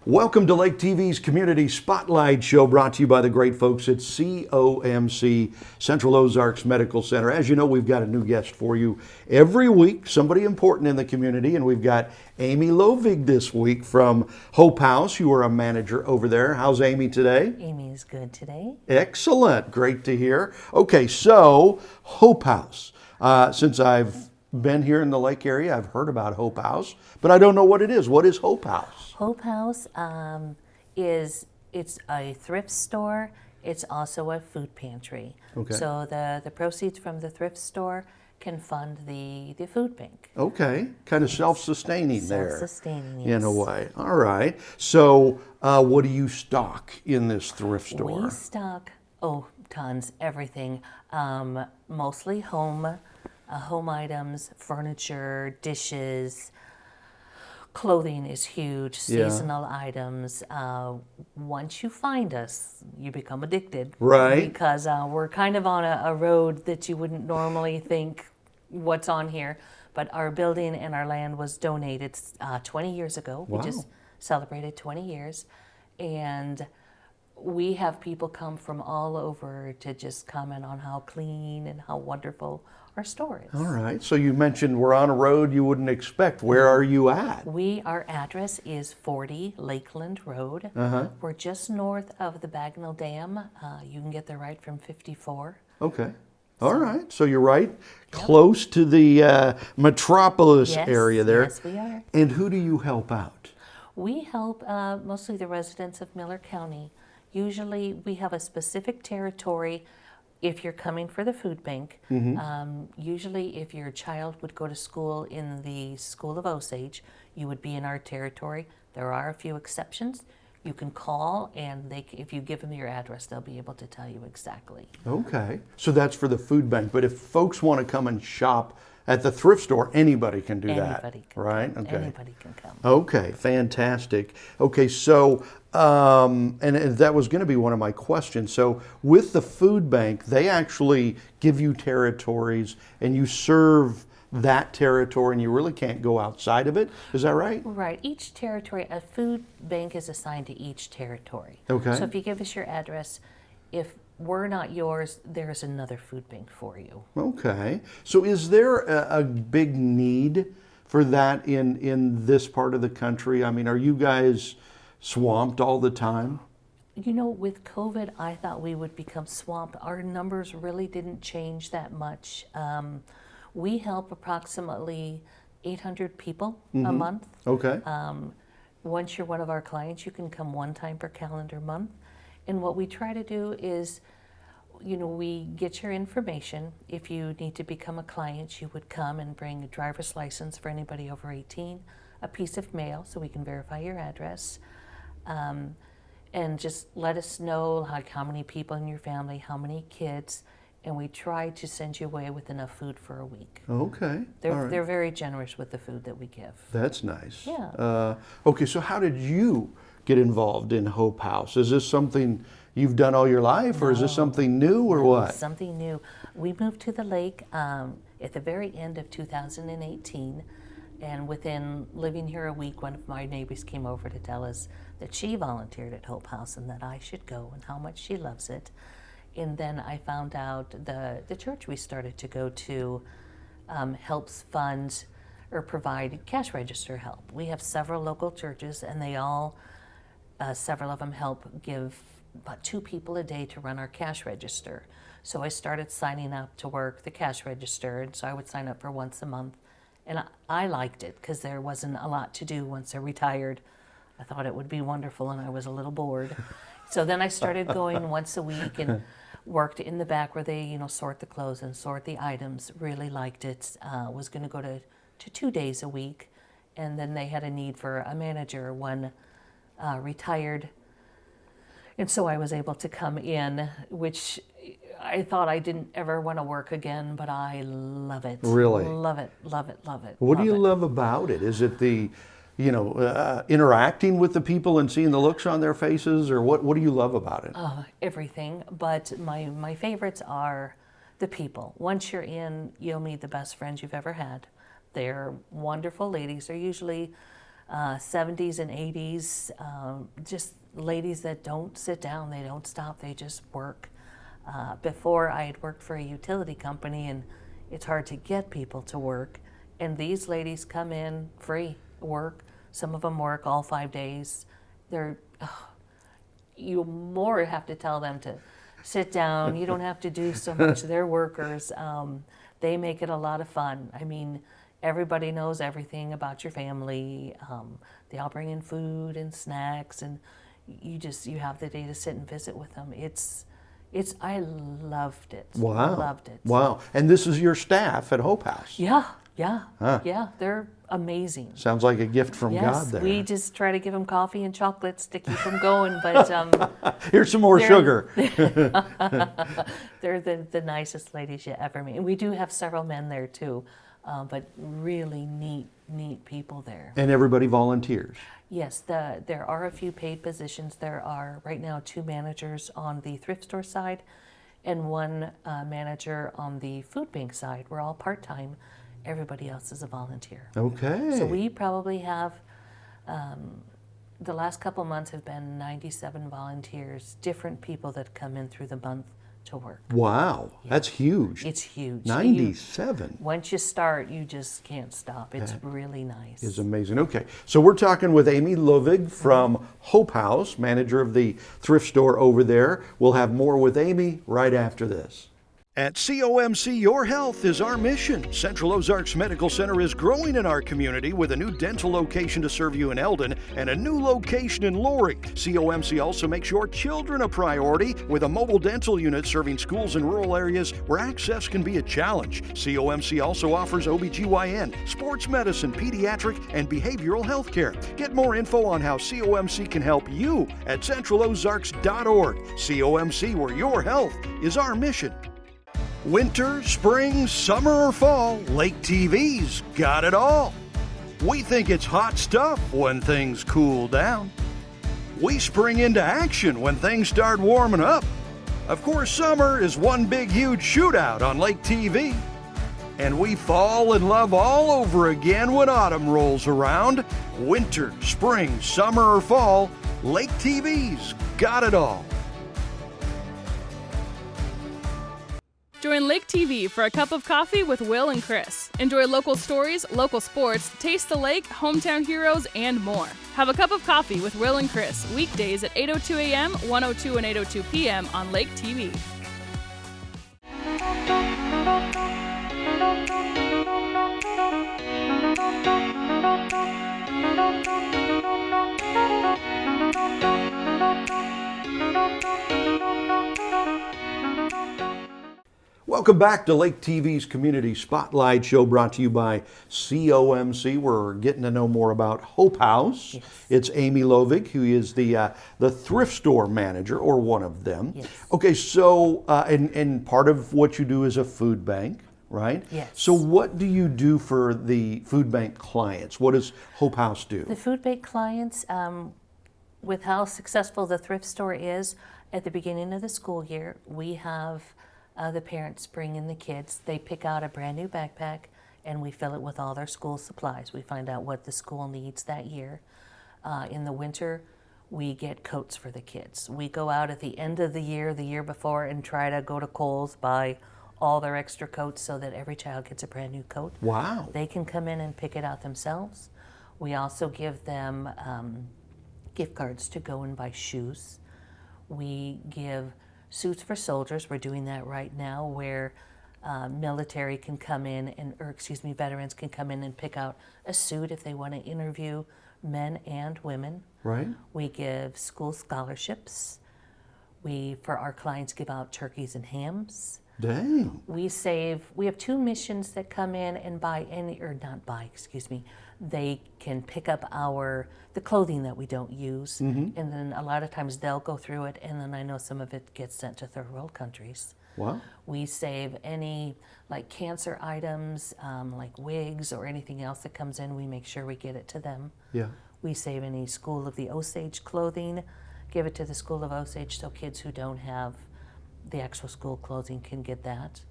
Welcome to Lake TV's Community Spotlight Show, brought to you by the great folks at COMC, Central Ozarks Medical Center. As you know, we've got a new guest for you every week, somebody important in the community, and we've got Amy Lovig this week from Hope House. You are a manager over there. How's Amy today? Amy is good today. Excellent. Great to hear. Okay, so Hope House. Since I've been here in the Lake area, I've heard about Hope House, but I don't know what it is. What is Hope House? Hope House it's a thrift store. It's also a food pantry. Okay. So the proceeds from the thrift store can fund the food bank. Okay, kind of self-sustaining there. Self-sustaining, yes. In a way. All right. So what do you stock in this thrift store? We stock, tons, everything. Mostly home items, furniture, dishes. Clothing is huge, seasonal items. Once you find us, you become addicted. Right. Because we're kind of on a road that you wouldn't normally think what's on here. But our building and our land was donated 20 years ago. Wow. We just celebrated 20 years. And we have people come from all over to just comment on how clean and how wonderful our store is. All right. So you mentioned we're on a road you wouldn't expect. Where are you at? Our address is 40 Lakeland Road. We're just north of the Bagnell Dam. You can get there right from 54. Okay. All right. So you're right close to the metropolis area there. Yes, we are. And who do you help out? We help mostly the residents of Miller County. Usually we have a specific territory if you're coming for the food bank. Usually if your child would go to school in the School of Osage, you would be in our territory. There are a few exceptions. You can call, and if you give them your address, they'll be able to tell you exactly. Okay. So that's for the food bank. But if folks want to come and shop at the thrift store, anybody can do that. Anybody can right? come. Okay. Anybody can come. Okay, fantastic. Okay, so, and that was going to be one of my questions. So with the food bank, they actually give you territories and you serve that territory and you really can't go outside of it. Is that right? Right. Each territory, a food bank is assigned to each territory. Okay. So if you give us your address, if we're not yours, there's another food bank for you. Okay. So is there a big need for that in this part of the country? I mean, are you guys swamped all the time? You know, with COVID, I thought we would become swamped. Our numbers really didn't change that much. We help approximately 800 people a month. Okay. Once you're one of our clients, you can come one time per calendar month. And what we try to do is, we get your information. If you need to become a client, you would come and bring a driver's license for anybody over 18, a piece of mail so we can verify your address, and just let us know how many people in your family, how many kids, and we try to send you away with enough food for a week. Okay. They're very generous with the food that we give. That's nice. Yeah. Okay, so how did you get involved in Hope House? Is this something you've done all your life, or is this something new, or what? Something new. We moved to the lake at the very end of 2018, and within living here a week, one of my neighbors came over to tell us that she volunteered at Hope House and that I should go and how much she loves it. And then I found out the church we started to go to helps fund or provide cash register help. We have several local churches, and they all, several of them help give about 2 people a day to run our cash register. So I started signing up to work the cash register, and so I would sign up for once a month. And I liked it because there wasn't a lot to do once I retired. I thought it would be wonderful, and I was a little bored. So then I started going once a week and worked in the back where they, sort the clothes and sort the items. Really liked it. Was going to go to 2 days a week, and then they had a need for a manager. One retired, and so I was able to come in, which I thought I didn't ever want to work again, but I love it. Really? Love it, love it, love it. What do you love about it? Is it the, interacting with the people and seeing the looks on their faces, or what do you love about it? Everything, but my favorites are the people. Once you're in, you'll meet the best friends you've ever had. They're wonderful ladies. They're usually 70s and 80s, just ladies that don't sit down, they don't stop, they just work. Before I had worked for a utility company, and it's hard to get people to work, and these ladies come in free work. Some of them work all 5 days. You more have to tell them to sit down. You don't have to do so much. They're workers. They make it a lot of fun. I mean, everybody knows everything about your family. They all bring in food and snacks, and you have the day to sit and visit with them. I loved it. Wow. Loved it. Wow. And this is your staff at Hope House. Yeah. Huh. Yeah, they're amazing. Sounds like a gift from Yes, God there. we just try to give them coffee and chocolates to keep them going, but Here's some more sugar. they're the nicest ladies you ever meet. And we do have several men there too, but really neat people there. And everybody volunteers. Yes, there are a few paid positions. There are right now 2 managers on the thrift store side and 1 manager on the food bank side. We're all part-time. Everybody else is a volunteer. Okay. So we probably have, the last couple months have been 97 volunteers, different people that come in through the month to work. Wow, that's huge. It's huge. 97. Once you start, you just can't stop. It's really nice. Is amazing. Okay, so we're talking with Amy Lovig from Hope House, manager of the thrift store over there. We'll have more with Amy right after this. At COMC, your health is our mission. Central Ozarks Medical Center is growing in our community with a new dental location to serve you in Eldon and a new location in Lovig. COMC also makes your children a priority with a mobile dental unit serving schools in rural areas where access can be a challenge. COMC also offers OBGYN, sports medicine, pediatric, and behavioral health care. Get more info on how COMC can help you at centralozarks.org. COMC, where your health is our mission. Winter, spring, summer, or fall, Lake TV's got it all. We think it's hot stuff when things cool down. We spring into action when things start warming up. Of course, summer is one big, huge shootout on Lake TV. And we fall in love all over again when autumn rolls around. Winter, spring, summer, or fall, Lake TV's got it all. Join Lake TV for a cup of coffee with Will and Chris. Enjoy local stories, local sports, taste the lake, hometown heroes, and more. Have a cup of coffee with Will and Chris, weekdays at 8:02 a.m., 1:02 and 8:02 p.m. on Lake TV. Welcome back to Lake TV's Community Spotlight Show, brought to you by COMC. We're getting to know more about Hope House. Yes. It's Amy Lovig, who is the thrift store manager, or one of them. Yes. Okay, so, and part of what you do is a food bank, right? Yes. So what do you do for the food bank clients? What does Hope House do? The food bank clients, with how successful the thrift store is, at the beginning of the school year, we have the parents bring in the kids. They pick out a brand new backpack and we fill it with all their school supplies. We find out what the school needs that year. In the winter, we get coats for the kids. We go out at the end of the year before, and try to go to Kohl's, buy all their extra coats so that every child gets a brand new coat. Wow. They can come in and pick it out themselves. We also give them gift cards to go and buy shoes. We give suits for soldiers. We're doing that right now, where military can come in veterans can come in and pick out a suit if they want to interview men and women. Right. We give school scholarships. We, for our clients, give out turkeys and hams. Dang. We have 2 missions that come in and they can pick up the clothing that we don't use, and then a lot of times they'll go through it, and then I know some of it gets sent to third world countries. Wow. We save any like cancer items, like wigs or anything else that comes in, we make sure we get it to them. Yeah. We save any School of the Osage clothing, give it to the School of Osage so kids who don't have the actual school clothing can get that.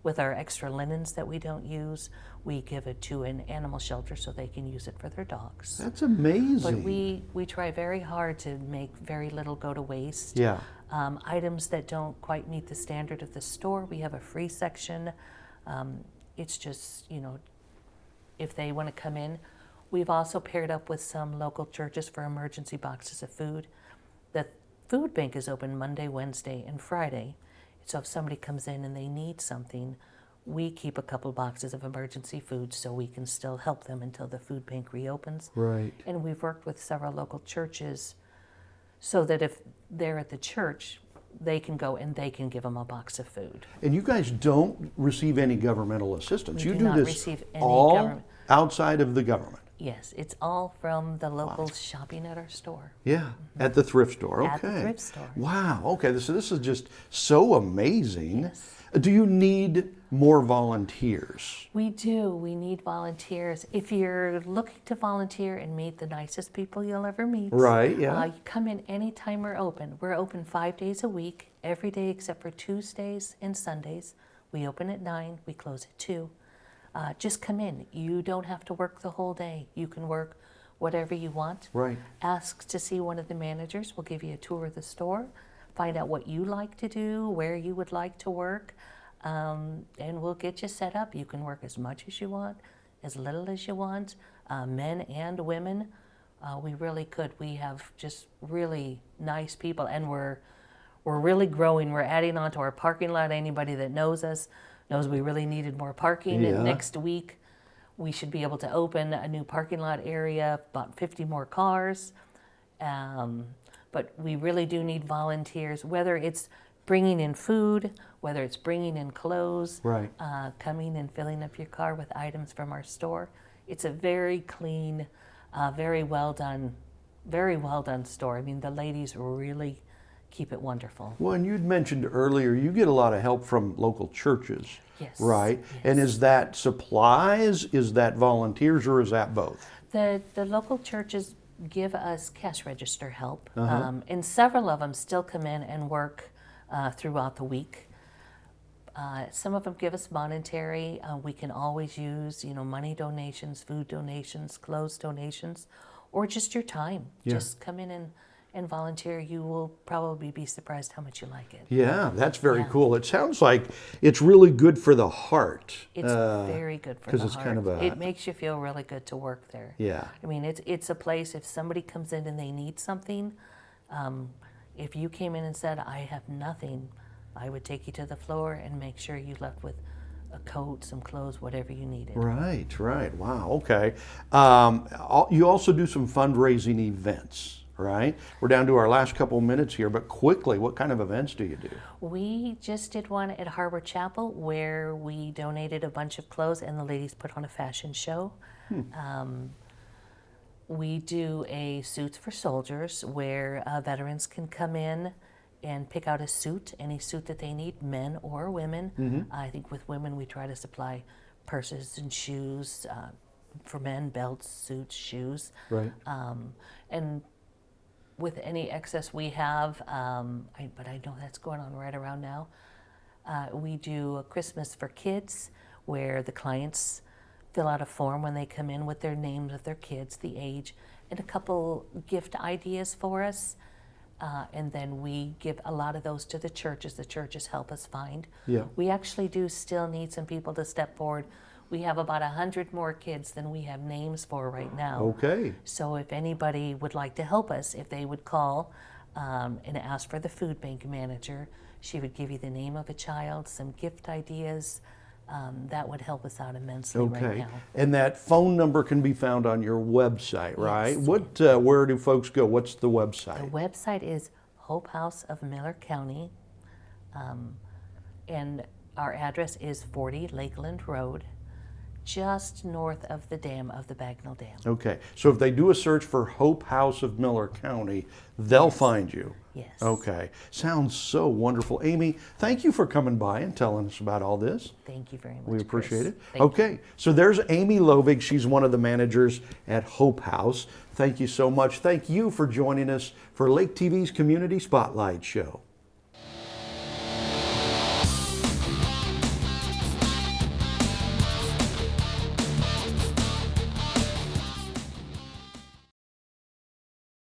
with our extra linens that we don't use, we give it to an animal shelter so they can use it for their dogs. That's amazing. But we try very hard to make very little go to waste. Yeah. Items that don't quite meet the standard of the store, we have a free section. It's just, if they want to come in. We've also paired up with some local churches for emergency boxes of food. The food bank is open Monday, Wednesday, and Friday. So if somebody comes in and they need something, we keep a couple boxes of emergency food so we can still help them until the food bank reopens. Right. And we've worked with several local churches so that if they're at the church, they can go and they can give them a box of food. And you guys don't receive any governmental assistance. We You do not this receive any all government. outside of the government. Yes, it's all from the locals shopping at our store. Yeah, at the thrift store. Okay. At the thrift store. Wow. Okay. So this is just so amazing. Yes. Do you need more volunteers? We do. We need volunteers. If you're looking to volunteer and meet the nicest people you'll ever meet, Right. Yeah. you come in anytime we're open. We're open 5 days a week, every day except for Tuesdays and Sundays. We open at 9, we close at 2. Just come in. You don't have to work the whole day. You can work whatever you want. Right. Ask to see one of the managers. We'll give you a tour of the store, find out what you like to do, where you would like to work, and we'll get you set up. You can work as much as you want, as little as you want, men and women. We really could. We have just really nice people, and we're really growing. We're adding on to our parking lot. Anybody that knows us knows we really needed more parking. Yeah. And next week, we should be able to open a new parking lot area, about 50 more cars. But we really do need volunteers, whether it's bringing in food, whether it's bringing in clothes, Right. coming and filling up your car with items from our store. It's a very clean, very well done store. I mean, the ladies really keep it wonderful. Well, and you'd mentioned earlier you get a lot of help from local churches. Yes. Right. Yes. And is that supplies? Is that volunteers? Or is that both? The local churches give us cash register help, and several of them still come in and work throughout the week. Some of them give us monetary. We can always use, money donations, food donations, clothes donations, or just your time. Yeah. Just come in and volunteer. You will probably be surprised how much you like it. Yeah, that's very Yeah. cool. It sounds like it's really good for the heart. It's very good for the 'cause it's heart. kind of a- It makes you feel really good to work there. Yeah. I mean, it's a place, if somebody comes in and they need something, if you came in and said, I have nothing, I would take you to the floor and make sure you left with a coat, some clothes, whatever you needed. Right, right. Wow, okay. You also do some fundraising events, right? We're down to our last couple minutes here, but quickly, what kind of events do you do? We just did one at Harbor Chapel where we donated a bunch of clothes and the ladies put on a fashion show. We do a Suits for Soldiers where veterans can come in and pick out a suit, any suit that they need, men or women. I think with women we try to supply purses and shoes. For men, belts, suits, shoes. Right. And with any excess we have, but I know that's going on right around now, we do a Christmas for Kids where the clients fill out a form when they come in with their names of their kids, the age, and a couple gift ideas for us. And then we give a lot of those to the churches. The churches help us find. Yeah. We actually do still need some people to step forward. We have about 100 more kids than we have names for right now. Okay. So if anybody would like to help us, if they would call and ask for the food bank manager, she would give you the name of a child, some gift ideas. That would help us out immensely right Okay. now. And that phone number can be found on your website, right? Yes. Where do folks go? What's the website? The website is Hope House of Miller County, and our address is 40 Lakeland Road, just north of the dam of the Bagnell Dam. Okay. So if they do a search for Hope House of Miller County, they'll find you. Yes. Okay. Sounds so wonderful. Amy, thank you for coming by and telling us about all this. Thank you very much. We appreciate Chris. it. Thank you. Okay. So there's Amy Lovig. She's one of the managers at Hope House. Thank you so much. Thank you for joining us for Lake TV's Community Spotlight Show.